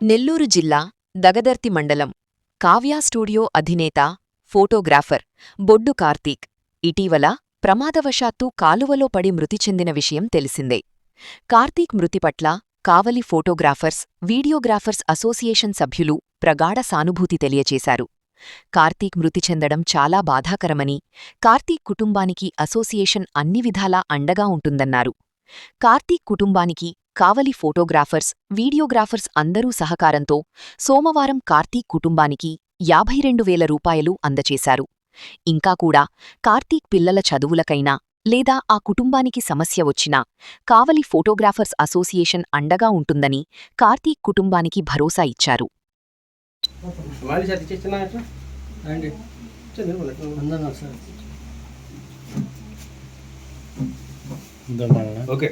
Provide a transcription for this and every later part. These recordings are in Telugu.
నెల్లూరు జిల్లా దగదర్తి మండలం కావ్య స్టూడియో అధినేత ఫోటోగ్రాఫర్ బొడ్డు కార్తీక్ ఇటీవల ప్రమాదవశాత్తు కాలువలో పడి మృతి చెందిన విషయం తెలిసిందే. కార్తీక్ మృతి పట్ల కావలి ఫోటోగ్రాఫర్స్, వీడియోగ్రాఫర్స్ అసోసియేషన్ సభ్యులు ప్రగాఢ సానుభూతి తెలియచేశారు. కార్తీక్ మృతి చెందడం చాలా బాధాకరమని, కార్తీక్ కుటుంబానికి అసోసియేషన్ అన్ని విధాలా అండగా ఉంటుందన్నారు. కార్తీక్ కుటుంబానికి కావలి ఫోటోగ్రాఫర్స్, వీడియోగ్రాఫర్స్ అందరూ సహకారంతో సోమవారం కార్తీక్ కుటుంబానికి 52,000 రూపాయలు అందచేశారు. ఇంకా కూడా కార్తీక్ పిల్లల చదువులకైనా లేదా ఆ కుటుంబానికి సమస్య వచ్చినా కావలి ఫోటోగ్రాఫర్స్ అసోసియేషన్ అండగా ఉంటుందని కార్తీక్ కుటుంబానికి భరోసా ఇచ్చారు. ఓకే,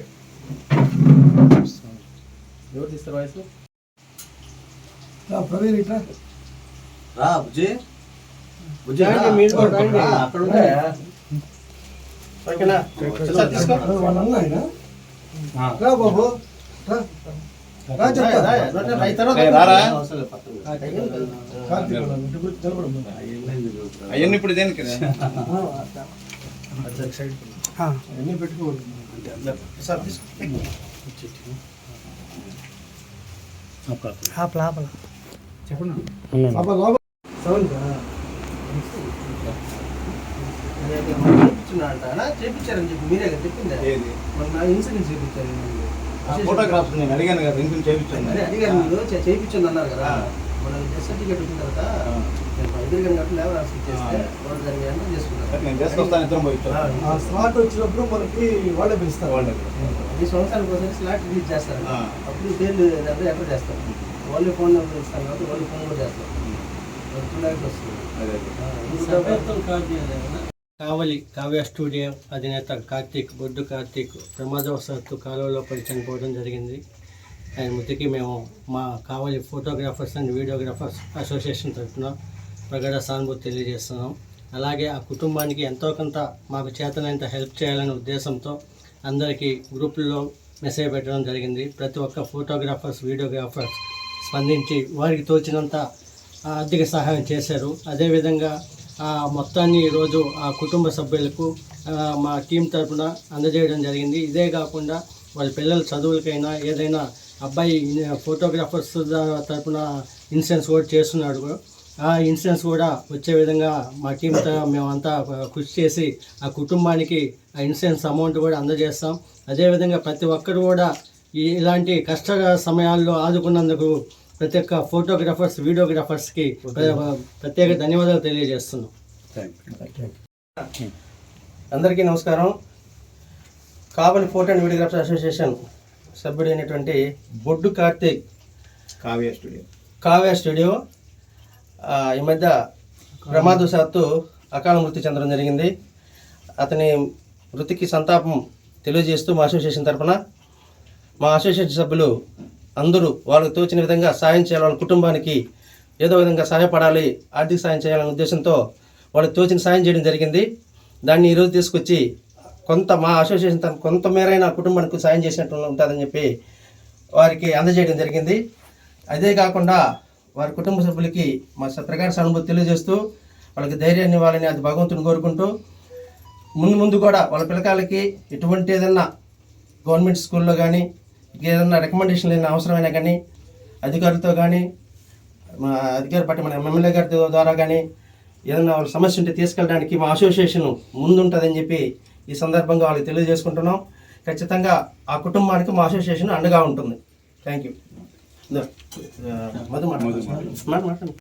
ఎవరు తీస్తారు వయసు? ప్రవీణ్ ఇట్లా రా బుజ్జి, బుజ్జి మీరు కూడా రండి, అక్కడ ఉంటాయా? ఓకేనా? తీసుకో వాళ్ళ ఆయన రా బాబు రా చెప్తా అవన్నీ ఇప్పుడు దేనికి అన్నీ పెట్టుకోవాలి. చేయించారని చెప్పి మీరే కదా చెప్పింది. మన ఇన్సూరెన్స్ చేయించారు, ఫోటోగ్రాఫ్స్ నేను అడిగాను కదా, ఇన్సూరెన్స్ చేయించాను అడిగాను, మీరు చేయించండి అన్నారు కదా. మన డెత్ సర్టిఫికేట్ వచ్చిన తర్వాత నేను 5 గంటలు లేవర్ చేస్తే వాళ్ళు దాన్ని ఎంటర్ చేసుకున్నారు. నేను చేసుకొస్తాను, ఇద్దరం పోయి స్లాట్ వచ్చినప్పుడు మనకి వాళ్ళే పిలుస్తారు. వాళ్ళే ఈ సంవత్సరానికి ఒకసారి స్లాట్ రిలీజ్ చేస్తారు, అప్పుడు పేర్లు ఎంటర్ చేస్తారు. వాళ్ళు ఫోన్ నెంబర్ ఇస్తారు కాబట్టి వాళ్ళు ఫోన్ కూడా చేస్తారు. కావలి కావ్య స్టూడియో అధినేత కార్తీక్, బొడ్డు కార్తీక్ ప్రమాదవశాత్తు కాలువలో పడి చనిపోవడం జరిగింది. ఆయన మృతికి మేము మా కావలి ఫోటోగ్రాఫర్స్ అండ్ వీడియోగ్రాఫర్స్ అసోసియేషన్ తరఫున ప్రగాఢ సానుభూతి తెలియజేస్తున్నాం. అలాగే ఆ కుటుంబానికి ఎంతో కొంత మాకు చేతనంత హెల్ప్ చేయాలనే ఉద్దేశంతో అందరికీ గ్రూపుల్లో మెసేజ్ పెట్టడం జరిగింది. ప్రతి ఒక్క ఫోటోగ్రాఫర్స్, వీడియోగ్రాఫర్స్ స్పందించి వారికి తోచినంత ఆర్థిక సహాయం చేశారు. అదేవిధంగా మొత్తాన్ని ఈరోజు ఆ కుటుంబ సభ్యులకు మా టీం తరఫున అందజేయడం జరిగింది. ఇదే కాకుండా వాళ్ళ పిల్లల చదువులకైనా ఏదైనా అబ్బాయి ఫోటోగ్రాఫర్స్ తరఫున ఇన్సూరెన్స్ కూడా చేస్తున్నాడు. ఆ ఇన్సూరెన్స్ కూడా వచ్చే విధంగా మా టీం మేమంతా కృషి చేసి ఆ కుటుంబానికి ఆ ఇన్సూరెన్స్ అమౌంట్ కూడా అందజేస్తాం. అదేవిధంగా ప్రతి ఒక్కరు కూడా ఇలాంటి కష్ట సమయాల్లో ఆదుకున్నందుకు ప్రతి ఒక్క ఫోటోగ్రాఫర్స్, వీడియోగ్రాఫర్స్కి ప్రత్యేక ధన్యవాదాలు తెలియజేస్తున్నాం. అందరికీ నమస్కారం. కావలి ఫోటో అండ్ వీడియోగ్రాఫర్స్ అసోసియేషన్ సభ్యుడు అయినటువంటి బొడ్డు కార్తీక్ కావ్య స్టూడియో ఈ మధ్య ప్రమాదవశాత్తు అకాల మృతి చెందడం జరిగింది. అతని మృతికి సంతాపం తెలియజేస్తూ మా అసోసియేషన్ తరఫున మా అసోసియేషన్ సభ్యులు అందరూ వాళ్ళకు తోచిన విధంగా సాయం చేయాలి, వాళ్ళ కుటుంబానికి ఏదో విధంగా సహాయపడాలి, ఆర్థిక సాయం చేయాలనే ఉద్దేశంతో వాళ్ళకి తోచిన సాయం చేయడం జరిగింది. దాన్ని ఈరోజు తీసుకొచ్చి కొంత మా అసోసియేషన్ కొంత మేరైన కుటుంబానికి సాయం చేసినట్టు ఉంటుందని చెప్పి వారికి అందజేయడం జరిగింది. అదే కాకుండా వారి కుటుంబ సభ్యులకి మా ప్రగాఢ సానుభూతి తెలియజేస్తూ వాళ్ళకి ధైర్యాన్ని ఇవ్వాలని అది భగవంతుని కోరుకుంటూ ముందు కూడా వాళ్ళ పిల్లకాయలకి ఎటువంటి ఏదన్నా గవర్నమెంట్ స్కూల్లో కానీ ఏదన్నా రికమెండేషన్ లేని అవసరమైనా కానీ అధికారులతో కానీ మా అధికారి పట్టి మన ఎమ్మెల్యే గారి ద్వారా కానీ ఏదైనా వాళ్ళ సమస్య ఉంటే తీసుకెళ్ళడానికి మా అసోసియేషన్ ముందుంటుందని చెప్పి ఈ సందర్భంగా వాళ్ళకి తెలియజేసుకుంటున్నాం. ఖచ్చితంగా ఆ కుటుంబానికి మా అసోసియేషన్ అండగా ఉంటుంది. Thank you. మధు మాట్లాడు.